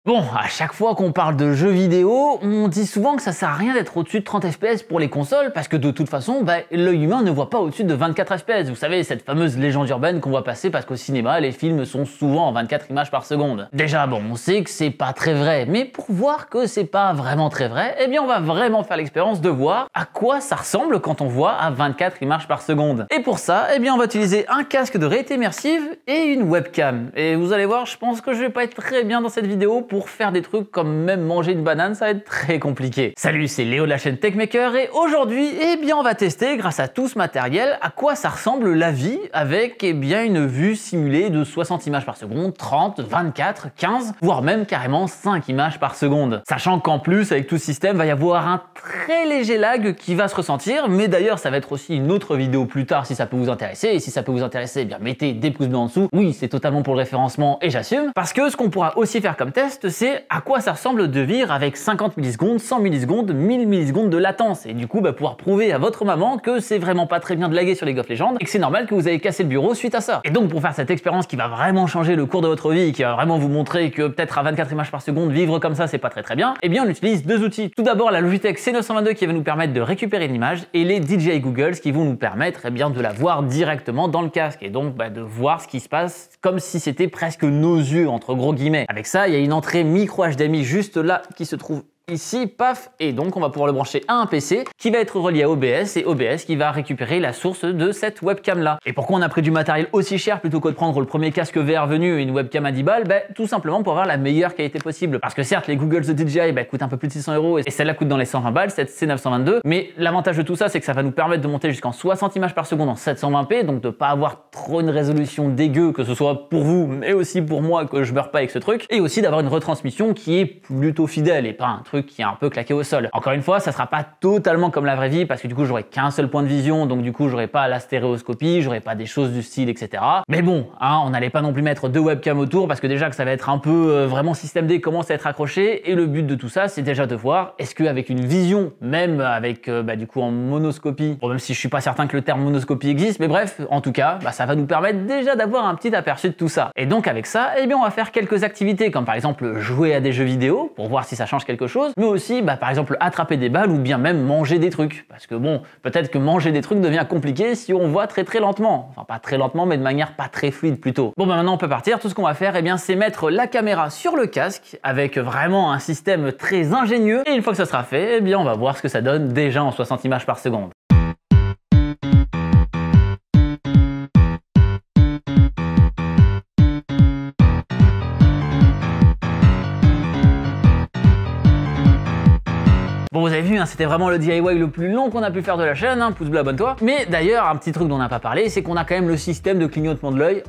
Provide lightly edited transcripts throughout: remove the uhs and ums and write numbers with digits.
Bon, à chaque fois qu'on parle de jeux vidéo, on dit souvent que ça sert à rien d'être au-dessus de 30 FPS pour les consoles parce que de toute façon, l'œil humain ne voit pas au-dessus de 24 FPS. Vous savez, cette fameuse légende urbaine qu'on voit passer parce qu'au cinéma, les films sont souvent en 24 images par seconde. Déjà, bon, on sait que c'est pas très vrai, mais pour voir que c'est pas vraiment très vrai, eh bien on va vraiment faire l'expérience de voir à quoi ça ressemble quand on voit à 24 images par seconde. Et pour ça, eh bien on va utiliser un casque de réalité immersive et une webcam. Et vous allez voir, je pense que je vais pas être très bien dans cette vidéo pour faire des trucs comme même manger une banane, ça va être très compliqué. Salut, c'est Léo de la chaîne Techmaker et aujourd'hui, eh bien, on va tester grâce à tout ce matériel à quoi ça ressemble la vie avec eh bien une vue simulée de 60 images par seconde, 30, 24, 15, voire même carrément 5 images par seconde. Sachant qu'en plus, avec tout ce système, va y avoir un très léger lag qui va se ressentir, mais d'ailleurs, ça va être aussi une autre vidéo plus tard si ça peut vous intéresser. Et si ça peut vous intéresser, eh bien, mettez des pouces bleus en dessous. Oui, c'est totalement pour le référencement et j'assume. Parce que ce qu'on pourra aussi faire comme test, c'est à quoi ça ressemble de vivre avec 50 millisecondes, 100 millisecondes, 1000 millisecondes de latence. Et du coup, pouvoir prouver à votre maman que c'est vraiment pas très bien de laguer sur League of Legends et que c'est normal que vous ayez cassé le bureau suite à ça. Et donc, pour faire cette expérience qui va vraiment changer le cours de votre vie et qui va vraiment vous montrer que peut-être à 24 images par seconde, vivre comme ça, c'est pas très bien, eh bien, on utilise deux outils. Tout d'abord, la Logitech C922 qui va nous permettre de récupérer l'image et les DJI Googles qui vont nous permettre eh bien, de la voir directement dans le casque et donc de voir ce qui se passe comme si c'était presque nos yeux, entre gros guillemets. Avec ça, il y a une entrée micro HDMI juste là qui se trouve ici, paf, et donc on va pouvoir le brancher à un PC qui va être relié à OBS et OBS qui va récupérer la source de cette webcam là. Et pourquoi on a pris du matériel aussi cher plutôt que de prendre le premier casque VR venu et une webcam à 10 balles? Tout simplement pour avoir la meilleure qualité possible. Parce que certes, les Googles de DJI coûtent un peu plus de 600 € et celle-là coûte dans les 120 balles, cette C922, mais l'avantage de tout ça, c'est que ça va nous permettre de monter jusqu'en 60 images par seconde en 720p, donc de pas avoir trop une résolution dégueu, que ce soit pour vous, mais aussi pour moi, que je meurs pas avec ce truc, et aussi d'avoir une retransmission qui est plutôt fidèle et pas un truc qui est un peu claqué au sol. Encore une fois, ça sera pas totalement comme la vraie vie parce que du coup, j'aurai qu'un seul point de vision, donc du coup, j'aurai pas la stéréoscopie, j'aurai pas des choses du style, etc. Mais bon, on n'allait pas non plus mettre deux webcams autour parce que déjà que ça va être un peu vraiment système D commence à être accroché et le but de tout ça, c'est déjà de voir est-ce qu'avec une vision, même avec du coup en monoscopie, bon, même si je suis pas certain que le terme monoscopie existe, mais bref, en tout cas, ça va nous permettre déjà d'avoir un petit aperçu de tout ça. Et donc avec ça, eh bien, on va faire quelques activités comme par exemple jouer à des jeux vidéo pour voir si ça change quelque chose, mais aussi par exemple attraper des balles ou bien même manger des trucs. Parce que bon, peut-être que manger des trucs devient compliqué si on voit très lentement. Enfin pas très lentement mais de manière pas très fluide plutôt. Bon maintenant on peut partir. Tout ce qu'on va faire c'est mettre la caméra sur le casque avec vraiment un système très ingénieux. Et une fois que ça sera fait, on va voir ce que ça donne déjà en 60 images par seconde. Bon, vous avez vu, c'était vraiment le DIY le plus long qu'on a pu faire de la chaîne, pouce bleu, abonne-toi. Mais d'ailleurs, un petit truc dont on n'a pas parlé, c'est qu'on a quand même le système de clignotement de l'œil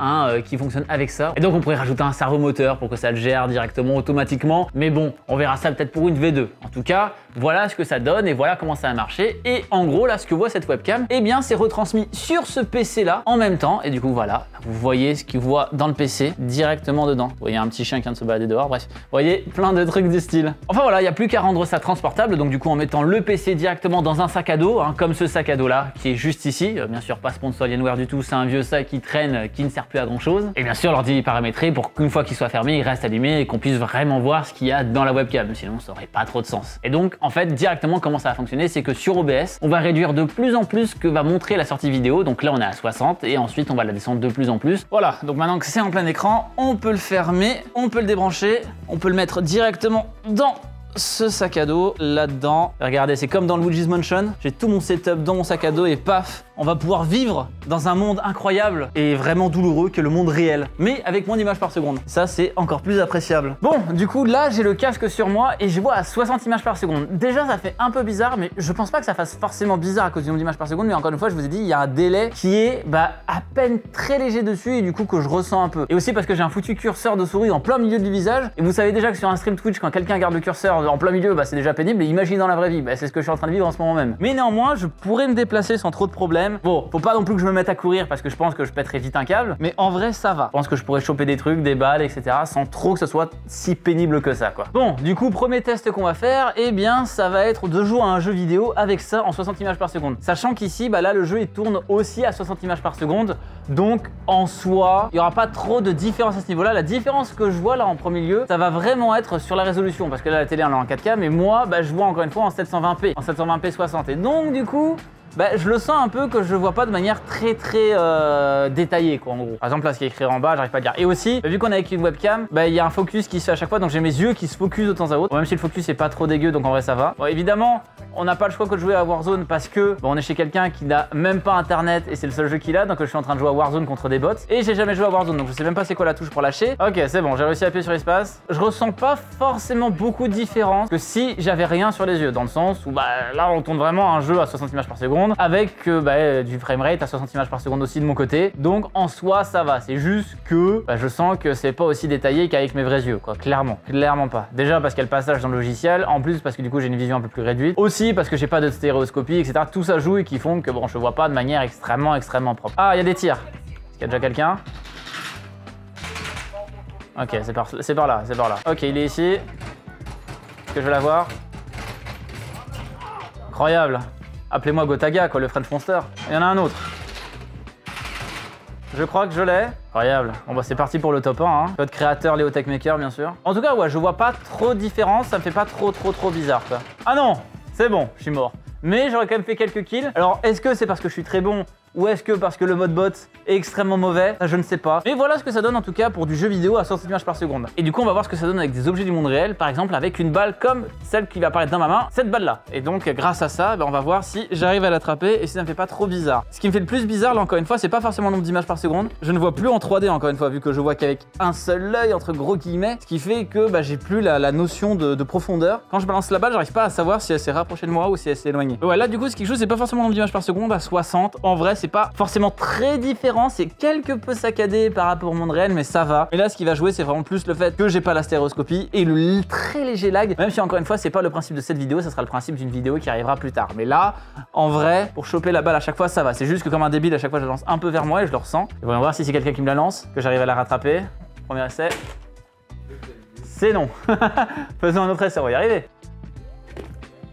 qui fonctionne avec ça. Et donc on pourrait rajouter un servomoteur pour que ça le gère directement, automatiquement. Mais bon, on verra ça peut-être pour une V2. En tout cas, voilà ce que ça donne et voilà comment ça a marché. Et en gros, là, ce que voit cette webcam, c'est retransmis sur ce PC là en même temps. Et du coup, voilà, vous voyez ce qu'il voit dans le PC directement dedans. Vous voyez un petit chien qui vient de se balader dehors, bref. Vous voyez, plein de trucs du style. Enfin voilà, il n'y a plus qu'à rendre ça transportable. Donc du coup, en mettant le PC directement dans un sac à dos, comme ce sac à dos là, qui est juste ici. Bien sûr, pas sponsor Alienware du tout, c'est un vieux sac qui traîne, qui ne sert plus à grand chose. Et bien sûr, l'ordi est paramétré pour qu'une fois qu'il soit fermé, il reste allumé et qu'on puisse vraiment voir ce qu'il y a dans la webcam. Sinon, ça aurait pas trop de sens. Et donc, en fait, directement, comment ça va fonctionner, c'est que sur OBS, on va réduire de plus en plus ce que va montrer la sortie vidéo. Donc là, on est à 60 et ensuite, on va la descendre de plus en plus. Voilà. Donc maintenant que c'est en plein écran, on peut le fermer, on peut le débrancher, on peut le mettre directement dans ce sac à dos là-dedans. Regardez, c'est comme dans Luigi's Mansion. J'ai tout mon setup dans mon sac à dos et paf, on va pouvoir vivre dans un monde incroyable et vraiment douloureux que le monde réel, mais avec moins d'images par seconde. Ça, c'est encore plus appréciable. Bon, du coup, là, j'ai le casque sur moi et je vois à 60 images par seconde. Déjà, ça fait un peu bizarre, mais je pense pas que ça fasse forcément bizarre à cause du nombre d'images par seconde, mais encore une fois, je vous ai dit, il y a un délai qui est à peine très léger dessus et du coup que je ressens un peu. Et aussi parce que j'ai un foutu curseur de souris en plein milieu du visage et vous savez déjà que sur un stream Twitch, quand quelqu'un garde le curseur en plein milieu, c'est déjà pénible et imagine dans la vraie vie, c'est ce que je suis en train de vivre en ce moment même. Mais néanmoins, je pourrais me déplacer sans trop de problèmes problème. Bon, faut pas non plus que je me mette à courir parce que je pense que je pèterai vite un câble, mais en vrai ça va. Je pense que je pourrais choper des trucs, des balles, etc. sans trop que ce soit si pénible que ça, quoi. Bon, du coup, premier test qu'on va faire, eh bien, ça va être de jouer à un jeu vidéo avec ça en 60 images par seconde. Sachant qu'ici, bah là, le jeu il tourne aussi à 60 images par seconde, donc en soi, il n'y aura pas trop de différence à ce niveau-là. La différence que je vois là en premier lieu, ça va vraiment être sur la résolution, parce que là, la télé elle est en 4K, mais moi, bah, je vois encore une fois en 720p, en 720p 60, et donc du coup, bah, je le sens un peu que je vois pas de manière très détaillée, quoi, en gros. Par exemple, là, ce qui est écrit en bas, j'arrive pas à lire. Et aussi, bah, vu qu'on est avec une webcam, bah, il y a un focus qui se fait à chaque fois, donc j'ai mes yeux qui se focusent de temps à autre. Bon, même si le focus est pas trop dégueu, donc en vrai ça va. Bon, évidemment, on n'a pas le choix que de jouer à Warzone parce que bon, on est chez quelqu'un qui n'a même pas internet et c'est le seul jeu qu'il a, donc je suis en train de jouer à Warzone contre des bots. Et j'ai jamais joué à Warzone, donc je sais même pas c'est quoi la touche pour lâcher. Ok, c'est bon, j'ai réussi à appuyer sur l'espace. Je ressens pas forcément beaucoup de différence que si j'avais rien sur les yeux, dans le sens où bah là on tourne vraiment un jeu à 60 images par seconde avec du framerate à 60 images par seconde aussi de mon côté. Donc en soi ça va, c'est juste que bah, je sens que c'est pas aussi détaillé qu'avec mes vrais yeux, quoi. Clairement pas. Déjà parce qu'il y a le passage dans le logiciel, en plus parce que du coup j'ai une vision un peu plus réduite. Aussi parce que j'ai pas de stéréoscopie, etc. Tout ça joue et qui font que bon, je vois pas de manière extrêmement propre. Ah, il y a des tirs. Est-ce qu'il y a déjà quelqu'un? Ok, c'est par là. Ok, il est ici. Est-ce que je vais l'avoir? Incroyable. Appelez-moi Gotaga, quoi, le French Monster. Il y en a un autre. Je crois que je l'ai. Incroyable. Bon bah c'est parti pour le top 1, hein. Code créateur Léo Techmaker bien sûr. En tout cas ouais, je vois pas trop de différence, ça me fait pas trop bizarre, quoi. Ah non, c'est bon, je suis mort. Mais j'aurais quand même fait quelques kills. Alors est-ce que c'est parce que je suis très bon ou est-ce que parce que le mode bot est extrêmement mauvais? Je ne sais pas. Mais voilà ce que ça donne en tout cas pour du jeu vidéo à 60 images par seconde. Et du coup on va voir ce que ça donne avec des objets du monde réel, par exemple avec une balle comme celle qui va apparaître dans ma main, cette balle là. Et donc grâce à ça, on va voir si j'arrive à l'attraper et si ça me fait pas trop bizarre. Ce qui me fait le plus bizarre là encore une fois, c'est pas forcément le nombre d'images par seconde. Je ne vois plus en 3D encore une fois, vu que je vois qu'avec un seul œil entre gros guillemets, ce qui fait que j'ai plus la notion de profondeur. Quand je balance la balle, j'arrive pas à savoir si elle s'est rapprochée de moi ou si elle s'est éloignée. Ouais, là du coup ce qui joue c'est pas forcément le nombre d'images par seconde à 60. En vrai c'est pas forcément très différent, c'est quelque peu saccadé par rapport au monde réel, mais ça va. Mais là, ce qui va jouer, c'est vraiment plus le fait que j'ai pas la stéréoscopie et le très léger lag, même si encore une fois, c'est pas le principe de cette vidéo, ça sera le principe d'une vidéo qui arrivera plus tard. Mais là, en vrai, pour choper la balle à chaque fois, ça va. C'est juste que comme un débile, à chaque fois, je la lance un peu vers moi et je le ressens. Et voyons voir si c'est quelqu'un qui me la lance, que j'arrive à la rattraper. Premier essai. C'est non. Faisons un autre essai, on va y arriver.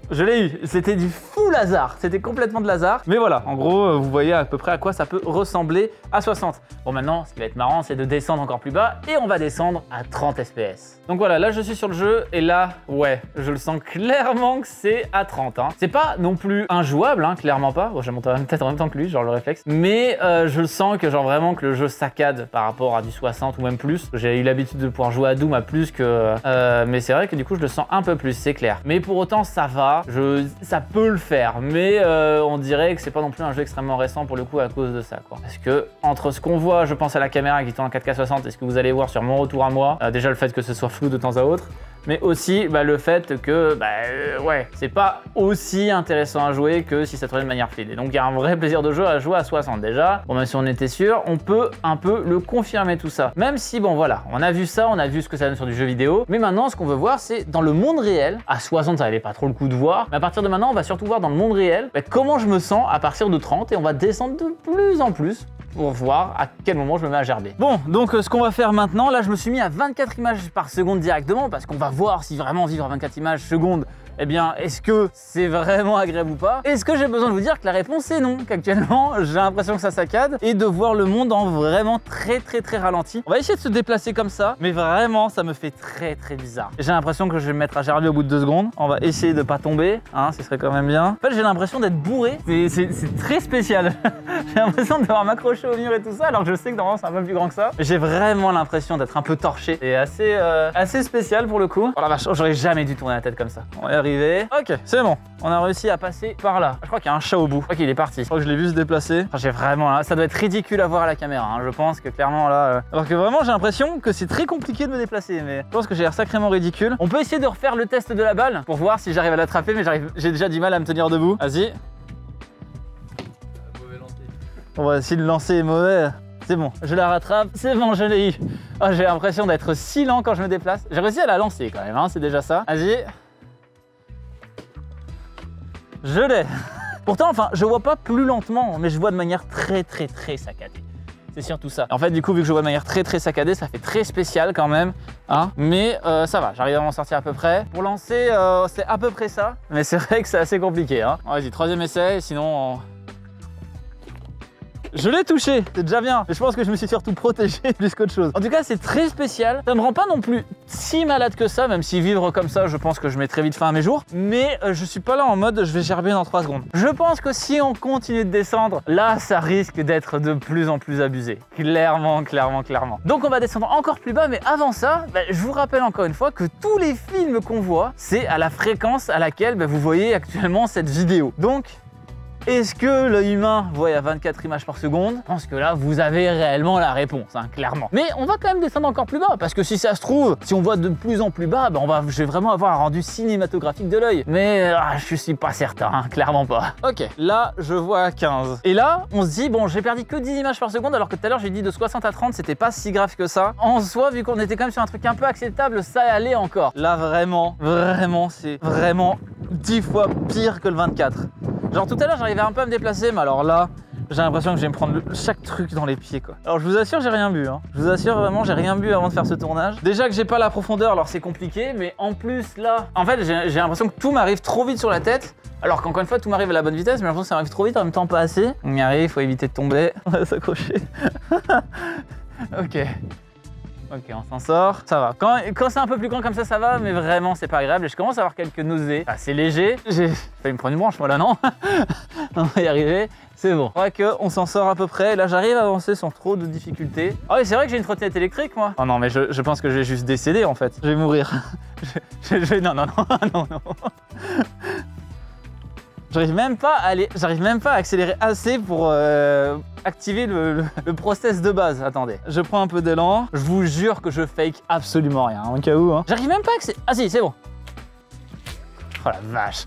Je l'ai eu, c'était du full hasard, c'était complètement de hasard. Mais voilà, en gros, vous voyez à peu près à quoi ça peut ressembler à 60. Bon maintenant, ce qui va être marrant, c'est de descendre encore plus bas et on va descendre à 30 fps. Donc voilà, là je suis sur le jeu et là, ouais, je le sens clairement que c'est à 30. Hein. C'est pas non plus injouable, hein, clairement pas. Bon, je monte peut-être en même temps que lui, genre le réflexe. Mais je le sens que genre vraiment que le jeu saccade par rapport à du 60 ou même plus. J'ai eu l'habitude de pouvoir jouer à Doom à plus que... mais c'est vrai que du coup, je le sens un peu plus, c'est clair. Mais pour autant, ça va. Ça peut le faire, mais on dirait que c'est pas non plus un jeu extrêmement récent pour le coup à cause de ça, quoi. Parce que entre ce qu'on voit, je pense à la caméra qui tourne en 4K 60 et ce que vous allez voir sur mon retour à moi, déjà le fait que ce soit flou de temps à autre, mais aussi le fait que ouais, c'est pas aussi intéressant à jouer que si ça tournait de manière fluide. Et donc il y a un vrai plaisir de jeu à jouer à 60 déjà. Bon, même si on était sûr, on peut un peu le confirmer tout ça. Même si bon voilà, on a vu ça, on a vu ce que ça donne sur du jeu vidéo, mais maintenant ce qu'on veut voir c'est dans le monde réel. À 60 ça valait pas trop le coup de voir, mais à partir de maintenant on va surtout voir dans le monde réel comment je me sens à partir de 30 et on va descendre de plus en plus pour voir à quel moment je me mets à gerber. Bon, donc ce qu'on va faire maintenant, là je me suis mis à 24 images par seconde directement parce qu'on va voir si vraiment vivre à 24 images secondes, eh bien, est-ce que c'est vraiment agréable ou pas? Est-ce que j'ai besoin de vous dire que la réponse est non, qu'actuellement j'ai l'impression que ça saccade et de voir le monde en vraiment très ralenti. On va essayer de se déplacer comme ça, mais vraiment ça me fait très bizarre. J'ai l'impression que je vais me mettre à gerber au bout de 2 secondes. On va essayer de pas tomber, hein, ce serait quand même bien. En fait, j'ai l'impression d'être bourré, c'est très spécial. J'ai l'impression de devoir m'accrocher au mur et tout ça, alors que je sais que normalement c'est un peu plus grand que ça. J'ai vraiment l'impression d'être un peu torché. C'est assez spécial pour le coup. Oh la vache, j'aurais jamais dû tourner la tête comme ça. On va y arriver. Ok, c'est bon. On a réussi à passer par là. Je crois qu'il y a un chat au bout. Je crois qu'il est parti. Je crois que je l'ai vu se déplacer. Enfin, j'ai vraiment... Ça doit être ridicule à voir à la caméra. Hein. Je pense que clairement là... Alors que vraiment, j'ai l'impression que c'est très compliqué de me déplacer. Mais je pense que j'ai l'air sacrément ridicule. On peut essayer de refaire le test de la balle pour voir si j'arrive à l'attraper, mais j'ai déjà du mal à me tenir debout. Vas-y. On va essayer de lancer mauvais. C'est bon, je la rattrape, c'est bon, je l'ai eu. Oh, j'ai l'impression d'être si lent quand je me déplace. J'ai réussi à la lancer quand même, hein, c'est déjà ça. Vas-y. Je l'ai. Pourtant, enfin, je vois pas plus lentement, mais je vois de manière très saccadée. C'est surtout ça. En fait, du coup, vu que je vois de manière très saccadée, ça fait très spécial quand même. Hein, mais ça va, j'arrive à m'en sortir à peu près. Pour lancer, c'est à peu près ça. Mais c'est vrai que c'est assez compliqué. Hein. Vas-y, troisième essai, sinon... Je l'ai touché, c'est déjà bien. Mais je pense que je me suis surtout protégé plus qu'autre chose. En tout cas, c'est très spécial. Ça me rend pas non plus si malade que ça, même si vivre comme ça, je pense que je mets très vite fin à mes jours. Mais je suis pas là en mode je vais gerber dans 3 secondes. Je pense que si on continue de descendre, là, ça risque d'être de plus en plus abusé. Clairement. Donc on va descendre encore plus bas, mais avant ça, je vous rappelle encore une fois que tous les films qu'on voit, c'est à la fréquence à laquelle vous voyez actuellement cette vidéo. Donc, est-ce que l'œil humain voit à 24 images par seconde? Je pense que là, vous avez réellement la réponse, hein, clairement. Mais on va quand même descendre encore plus bas, parce que si ça se trouve, si on voit de plus en plus bas, je vais vraiment avoir un rendu cinématographique de l'œil. Mais je suis pas certain, hein, clairement pas. Ok, là, je vois à 15. Et là, on se dit, bon, j'ai perdu que 10 images par seconde, alors que tout à l'heure, j'ai dit de 60 à 30, c'était pas si grave que ça. En soi, vu qu'on était quand même sur un truc un peu acceptable, ça allait encore. Là, vraiment, c'est vraiment 10 fois pire que le 24. Genre tout à l'heure j'arrivais un peu à me déplacer, mais alors là j'ai l'impression que je vais me prendre chaque truc dans les pieds quoi. Alors je vous assure j'ai rien bu, hein. Je vous assure vraiment j'ai rien bu avant de faire ce tournage. Déjà que j'ai pas la profondeur alors c'est compliqué, mais en plus là, en fait j'ai l'impression que tout m'arrive trop vite sur la tête. Alors qu'encore une fois tout m'arrive à la bonne vitesse, mais j'ai l'impression que ça arrive trop vite en même temps pas assez. On y arrive, faut éviter de tomber. On va s'accrocher. Ok, on s'en sort, ça va. Quand c'est un peu plus grand comme ça va, mais vraiment c'est pas agréable. Et je commence à avoir quelques nausées. Ah, c'est léger. J'ai failli me prendre une branche, moi là, non. On va y arriver, c'est bon. Je crois qu'on s'en sort à peu près. Là, j'arrive à avancer sans trop de difficultés. Ah oui, c'est vrai que j'ai une trottinette électrique, moi. Oh non, mais je pense que je vais juste décéder en fait. Je vais mourir. Non. J'arrive même pas à accélérer assez pour activer le process de base. Attendez, je prends un peu d'élan. Je vous jure que je fake absolument rien, au cas où. Hein. J'arrive même pas à accélérer. Ah si, c'est bon. Oh la vache.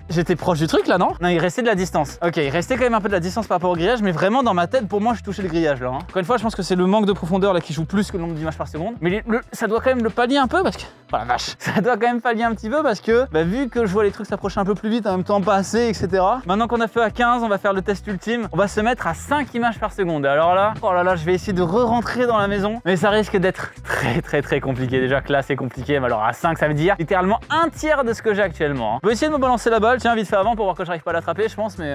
J'étais proche du truc là, non? Non, il restait de la distance. Ok, il restait quand même un peu de la distance par rapport au grillage, mais vraiment dans ma tête, pour moi, je touchais le grillage là. Hein. Encore une fois, je pense que c'est le manque de profondeur là qui joue plus que le nombre d'images par seconde. Mais ça doit quand même le pallier un peu parce que... Oh la vache. Ça doit quand même pallier un petit peu parce que, vu que je vois les trucs s'approcher un peu plus vite, en même temps pas assez, etc. Maintenant qu'on a fait à 15, on va faire le test ultime. On va se mettre à 5 images par seconde. Alors là, oh là là, je vais essayer de re-rentrer dans la maison. Mais ça risque d'être très compliqué. Déjà que là, c'est compliqué. Mais alors à 5, ça veut dire littéralement un tiers de ce que j'ai actuellement. Hein. Je vais essayer de me balancer la balle. Tiens, vite fait avant pour voir que j'arrive pas à l'attraper, je pense, mais...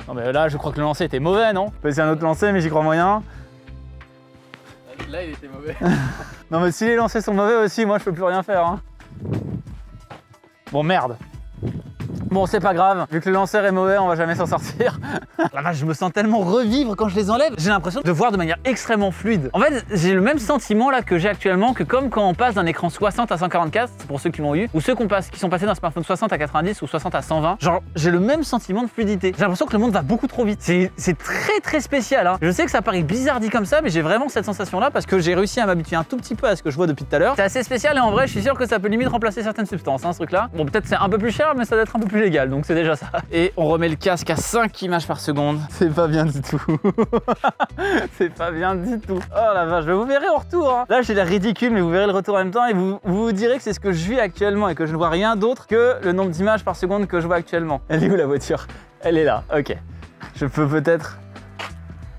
Non mais là, je crois que le lancer était mauvais, non? On peut essayer un autre lancer, mais j'y crois moyen. Là, il était mauvais. Non mais si les lancers sont mauvais aussi, moi je peux plus rien faire. Hein. Bon, merde. Bon, c'est pas grave, vu que le lanceur est mauvais, on va jamais s'en sortir. La vache, je me sens tellement revivre quand je les enlève. J'ai l'impression de voir de manière extrêmement fluide. En fait, j'ai le même sentiment là que j'ai actuellement que comme quand on passe d'un écran 60 à 144, c'est pour ceux qui l'ont eu, ou ceux qui sont passés d'un smartphone 60 à 90 ou 60 à 120. Genre, j'ai le même sentiment de fluidité. J'ai l'impression que le monde va beaucoup trop vite. C'est très spécial. Hein. Je sais que ça paraît bizarre dit comme ça, mais j'ai vraiment cette sensation là parce que j'ai réussi à m'habituer un tout petit peu à ce que je vois depuis tout à l'heure. C'est assez spécial et en vrai, je suis sûr que ça peut limite remplacer certaines substances, hein, ce truc là. Bon, peut-être c'est un peu plus cher, mais ça doit être un peu plus légal, donc c'est déjà ça. Et on remet le casque à 5 images par seconde. C'est pas bien du tout. C'est pas bien du tout. Oh la vache, vous verrez au retour. Hein. Là, j'ai l'air ridicule, mais vous verrez le retour en même temps et vous direz que c'est ce que je vis actuellement et que je ne vois rien d'autre que le nombre d'images par seconde que je vois actuellement. Elle est où la voiture? Elle est là, ok. Je peux peut-être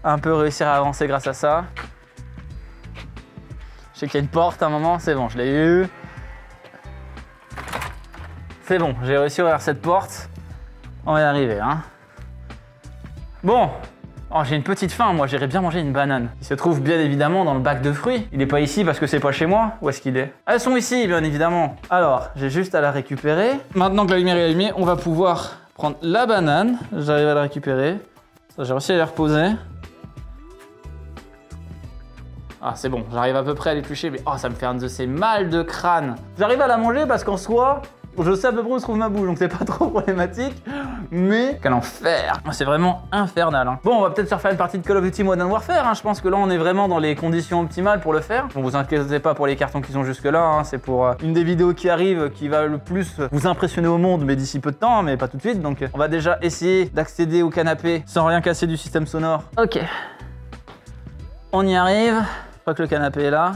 un peu réussir à avancer grâce à ça. Je sais qu'il y a une porte à un moment, c'est bon, je l'ai eu. C'est bon, j'ai réussi à ouvrir cette porte. On va y arriver, hein. Bon, oh, j'ai une petite faim, moi, j'irais bien manger une banane. Il se trouve bien évidemment dans le bac de fruits. Il n'est pas ici parce que c'est pas chez moi. Où est-ce qu'il est? Elles sont ici, bien évidemment. Alors, j'ai juste à la récupérer. Maintenant que la lumière est allumée, on va pouvoir prendre la banane. J'arrive à la récupérer. J'ai réussi à la reposer. Ah, c'est bon, j'arrive à peu près à l'éplucher, mais oh, ça me fait un de ces mal de crâne. J'arrive à la manger parce qu'en soi, je sais à peu près où se trouve ma bouche, donc c'est pas trop problématique, mais quel enfer! C'est vraiment infernal. Hein. Bon, on va peut-être se refaire une partie de Call of Duty Modern Warfare, hein. Je pense que là on est vraiment dans les conditions optimales pour le faire. Bon, vous inquiétez pas pour les cartons qui sont jusque là, hein. C'est pour une des vidéos qui arrive qui va le plus vous impressionner au monde, mais d'ici peu de temps, mais pas tout de suite. Donc on va déjà essayer d'accéder au canapé sans rien casser du système sonore. Ok. On y arrive. Je crois que le canapé est là.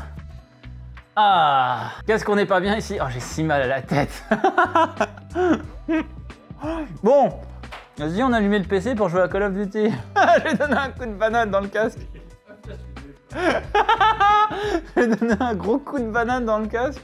Ah, qu'est-ce qu'on n'est pas bien ici? Oh, j'ai si mal à la tête. Bon, vas-y, on a allumé le PC pour jouer à Call of Duty. J'ai donné un coup de banane dans le casque. J'ai donné un gros coup de banane dans le casque.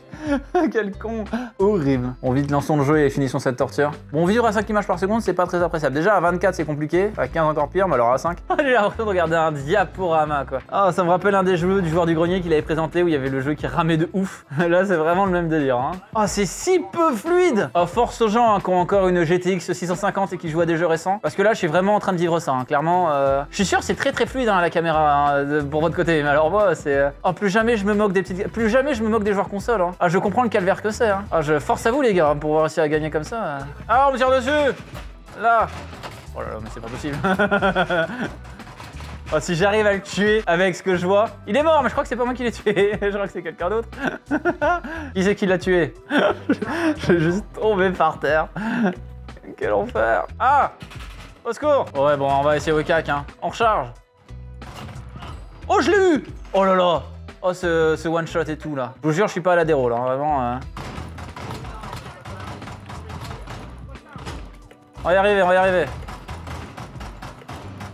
Quel con. Horrible. Bon, vite, lançons le jeu et finissons cette torture. Bon, vivre à 5 images par seconde, c'est pas très appréciable. Déjà, à 24, c'est compliqué. À 15, encore pire, mais alors à 5. J'ai l'impression de regarder un diaporama, quoi. Ah, ça me rappelle un des jeux du joueur du grenier qu'il avait présenté où il y avait le jeu qui ramait de ouf. Là, c'est vraiment le même délire, hein. Ah, c'est si peu fluide. Oh, force aux gens qui ont encore une GTX 650 et qui jouent à des jeux récents. Parce que là, je suis vraiment en train de vivre ça, hein. Clairement. Je suis sûr, c'est très très fluide, hein, la caméra, hein, pour votre côté. Mais alors, moi, c'est. Oh, plus jamais je me moque des petites. Plus jamais je me moque des joueurs console, hein. Ah, je comprends le calvaire que c'est, hein. Ah, je force à vous, les gars, hein, pour réussir à gagner comme ça. Ah, on me tire dessus. Là. Oh là là, mais c'est pas possible. Oh, si j'arrive à le tuer avec ce que je vois. Il est mort, mais je crois que c'est pas moi qui l'ai tué. Je crois que c'est quelqu'un d'autre. Qui c'est qui l'a tué? Je vais juste tomber par terre. Quel enfer. Ah. Au secours. Oh, ouais, bon, on va essayer au cac, hein. On recharge. Oh, je l'ai eu. Oh là là. Oh, ce one shot et tout, là. Je vous jure, je suis pas à la déro, là, vraiment. On va y arriver, on va y arriver.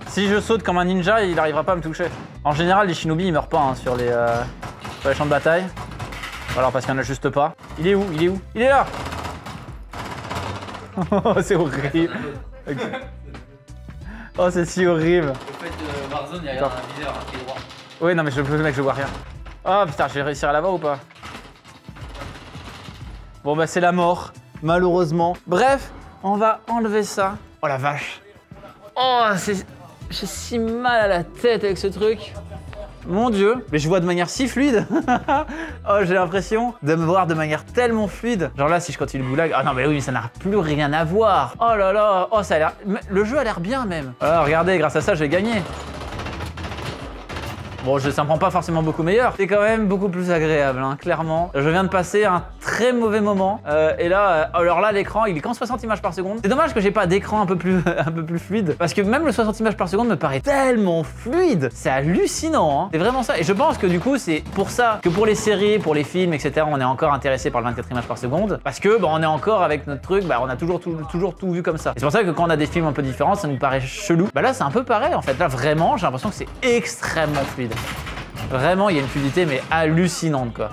Si je saute comme un ninja, il arrivera pas à me toucher. En général, les shinobi, ils meurent pas, hein, sur les champs de bataille. Alors, parce qu'il y en a juste pas. Il est où? Il est où? Il est là. Oh, c'est horrible. Okay. Oh, c'est si horrible. Au fait de Warzone, il y a un viseur qui est droit. Oui, non, mais le mec, je vois rien. Oh putain, je vais réussir à l'avoir ou pas? Bon, bah, c'est la mort, malheureusement. Bref, on va enlever ça. Oh la vache. Oh, j'ai si mal à la tête avec ce truc. Mon Dieu, mais je vois de manière si fluide. Oh, j'ai l'impression de me voir de manière tellement fluide. Genre là, si je continue le goulag, ah non mais oui, mais ça n'a plus rien à voir. Oh là là, oh ça a l'air, le jeu a l'air bien même. Alors regardez, grâce à ça, j'ai gagné. Bon, ça me rend pas forcément beaucoup meilleur. C'est quand même beaucoup plus agréable, hein, clairement. Je viens de passer un très mauvais moment. Et là, alors là, l'écran, il est qu'en 60 images par seconde. C'est dommage que j'ai pas d'écran un peu plus fluide. Parce que même le 60 images par seconde me paraît tellement fluide. C'est hallucinant, hein. C'est vraiment ça. Et je pense que du coup, c'est pour ça que pour les séries, pour les films, etc., on est encore intéressé par le 24 images par seconde. Parce que, bah, on est encore avec notre truc, bah, on a toujours tout vu comme ça. C'est pour ça que quand on a des films un peu différents, ça nous paraît chelou. Bah là, c'est un peu pareil, en fait. Là, vraiment, j'ai l'impression que c'est extrêmement fluide. Vraiment, il y a une fluidité mais hallucinante, quoi.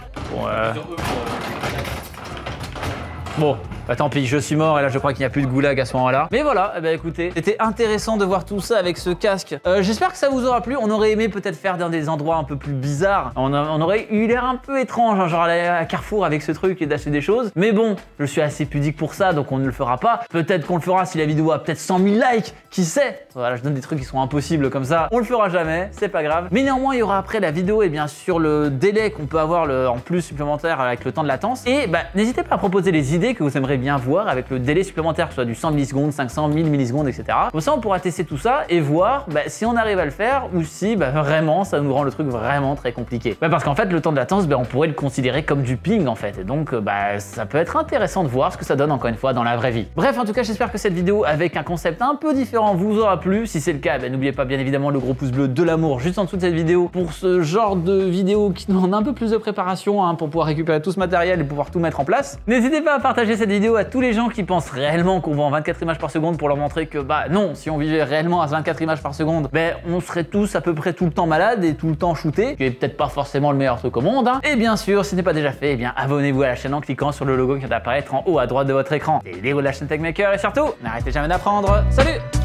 Bon, bah tant pis, je suis mort et là je crois qu'il n'y a plus de goulag à ce moment-là. Mais voilà, eh ben, écoutez, c'était intéressant de voir tout ça avec ce casque. J'espère que ça vous aura plu. On aurait aimé peut-être faire dans des endroits un peu plus bizarres. On aurait eu l'air un peu étrange, hein, genre aller à Carrefour avec ce truc et d'acheter des choses. Mais bon, je suis assez pudique pour ça, donc on ne le fera pas. Peut-être qu'on le fera si la vidéo a peut-être 100 000 likes, qui sait. Voilà, je donne des trucs qui sont impossibles comme ça. On le fera jamais, c'est pas grave. Mais néanmoins, il y aura après la vidéo et bien sûr le délai qu'on peut avoir en plus supplémentaire avec le temps de latence. Et bah, n'hésitez pas à proposer les idées que vous aimeriez bien voir avec le délai supplémentaire, que ce soit du 100 millisecondes, 500, 1000 millisecondes, etc. Comme ça, on pourra tester tout ça et voir bah, si on arrive à le faire ou si bah, vraiment ça nous rend le truc vraiment très compliqué. Bah, parce qu'en fait, le temps de latence, bah, on pourrait le considérer comme du ping en fait. Et donc, bah, ça peut être intéressant de voir ce que ça donne encore une fois dans la vraie vie. Bref, en tout cas, j'espère que cette vidéo avec un concept un peu différent vous aura plu. Si c'est le cas, bah, n'oubliez pas bien évidemment le gros pouce bleu de l'amour juste en dessous de cette vidéo pour ce genre de vidéo qui demande un peu plus de préparation hein, pour pouvoir récupérer tout ce matériel et pouvoir tout mettre en place. N'hésitez pas à partager cette vidéo à tous les gens qui pensent réellement qu'on va en 24 images par seconde pour leur montrer que bah non, si on vivait réellement à 24 images par seconde, ben on serait tous à peu près tout le temps malades et tout le temps shootés, ce qui est peut-être pas forcément le meilleur truc au monde. Hein. Et bien sûr, si ce n'est pas déjà fait, eh bien abonnez-vous à la chaîne en cliquant sur le logo qui vient d'apparaître en haut à droite de votre écran. Et vidéos de la chaîne Techmaker et surtout, n'arrêtez jamais d'apprendre. Salut!